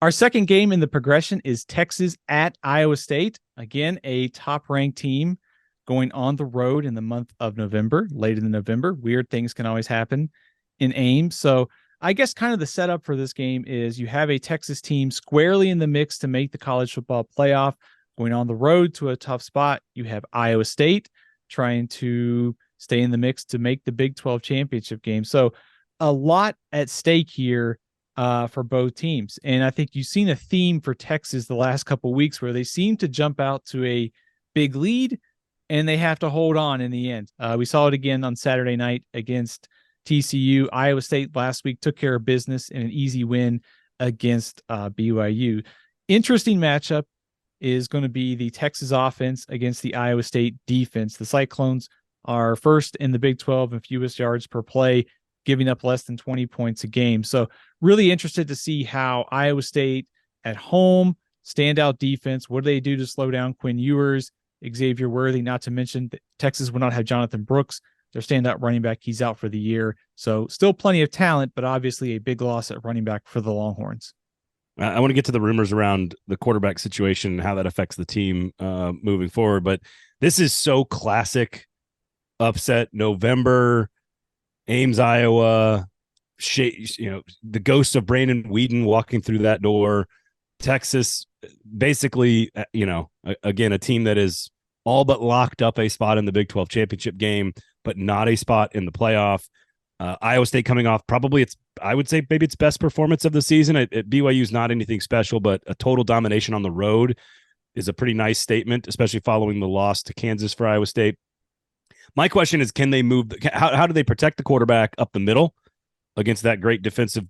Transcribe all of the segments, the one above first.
Our second game in the progression is Texas at Iowa State. Again, a top-ranked team going on the road in the month of November, late in November. Weird things can always happen in Ames. So I guess kind of the setup for this game is you have a Texas team squarely in the mix to make the college football playoff, going on the road to a tough spot. You have Iowa State trying to stay in the mix to make the Big 12 championship game. So a lot at stake here for both teams. And I think you've seen a theme for Texas the last couple of weeks where they seem to jump out to a big lead and they have to hold on in the end. We saw it again on Saturday night against TCU. Iowa State last week took care of business in an easy win against BYU. Interesting matchup is going to be the Texas offense against the Iowa State defense. The Cyclones are first in the Big 12 in fewest yards per play, giving up less than 20 points a game. So really interested to see how Iowa State at home, standout defense, what do they do to slow down Quinn Ewers, Xavier Worthy, not to mention that Texas will not have Jonathan Brooks, their standout running back. He's out for the year. So still plenty of talent, but obviously a big loss at running back for the Longhorns. I want to get to the rumors around the quarterback situation and how that affects the team moving forward. But this is so classic upset November, Ames, Iowa, the ghost of Brandon Whedon walking through that door. Texas, basically, again, a team that is all but locked up a spot in the Big 12 championship game, but not a spot in the playoff. Iowa State coming off probably I would say maybe its best performance of the season. At BYU is not anything special, but a total domination on the road is a pretty nice statement, especially following the loss to Kansas for Iowa State. My question is, can they move? How do they protect the quarterback up the middle against that great defensive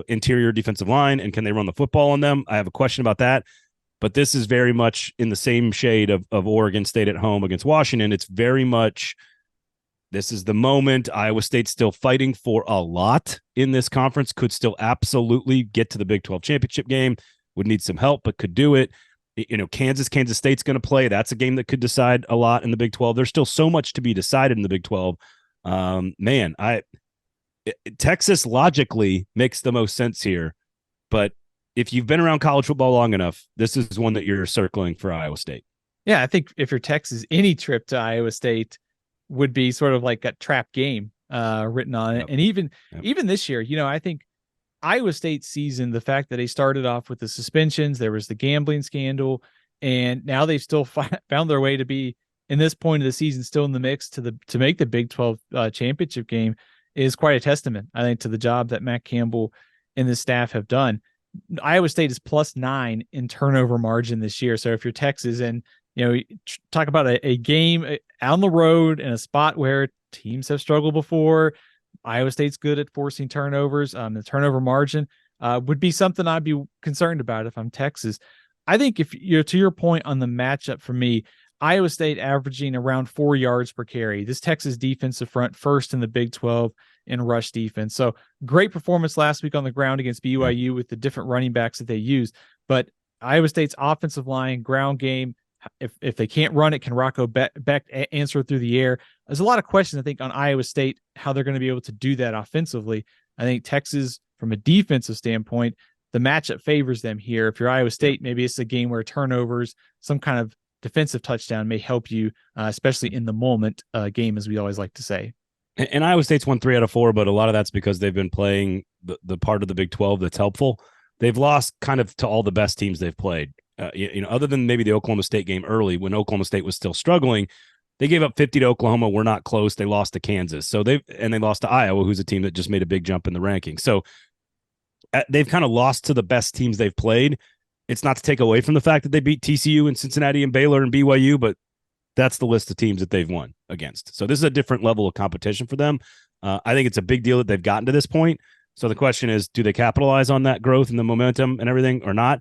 interior defensive line? And can they run the football on them? I have a question about that. But this is very much in the same shade of Oregon State at home against Washington. It's very much, this is the moment. Iowa State's still fighting for a lot in this conference, could still absolutely get to the Big 12 championship game, would need some help, but could do it. Kansas State's going to play. That's a game that could decide a lot in the Big 12. There's still so much to be decided in the Big 12. Texas logically makes the most sense here, but if you've been around college football long enough, this is one that you're circling for Iowa State. Yeah, I think if you're Texas, any trip to Iowa State would be sort of like a trap game written on it. Yep. And even this year, I think Iowa State season, the fact that they started off with the suspensions, there was the gambling scandal, and now they've still found their way to be in this point of the season still in the mix to make the Big 12 championship game is quite a testament, I think, to the job that Matt Campbell and the staff have done. Iowa State is +9 in turnover margin this year. So if you're Texas and, talk about a game on the road in a spot where teams have struggled before, Iowa State's good at forcing turnovers. The turnover margin would be something I'd be concerned about if I'm Texas. I think if you're to your point on the matchup for me, Iowa State averaging around 4 yards per carry. This Texas defensive front first in the Big 12 in rush defense. So great performance last week on the ground against BYU with the different running backs that they used. But Iowa State's offensive line, ground game, if they can't run it, can Rocco Beck answer through the air? There's a lot of questions, I think, on Iowa State, how they're going to be able to do that offensively. I think Texas, from a defensive standpoint, the matchup favors them here. If you're Iowa State, maybe it's a game where turnovers, some kind of defensive touchdown may help you, especially in the moment game, as we always like to say. And Iowa State's won 3 out of 4, but a lot of that's because they've been playing the part of the Big 12 that's helpful. They've lost kind of to all the best teams they've played. Other than maybe the Oklahoma State game early when Oklahoma State was still struggling, they gave up 50 to Oklahoma. We're not close. They lost to Kansas. So they lost to Iowa, who's a team that just made a big jump in the rankings. So they've kind of lost to the best teams they've played. It's not to take away from the fact that they beat TCU and Cincinnati and Baylor and BYU, but that's the list of teams that they've won against. So this is a different level of competition for them. I think it's a big deal that they've gotten to this point. So the question is, do they capitalize on that growth and the momentum and everything or not?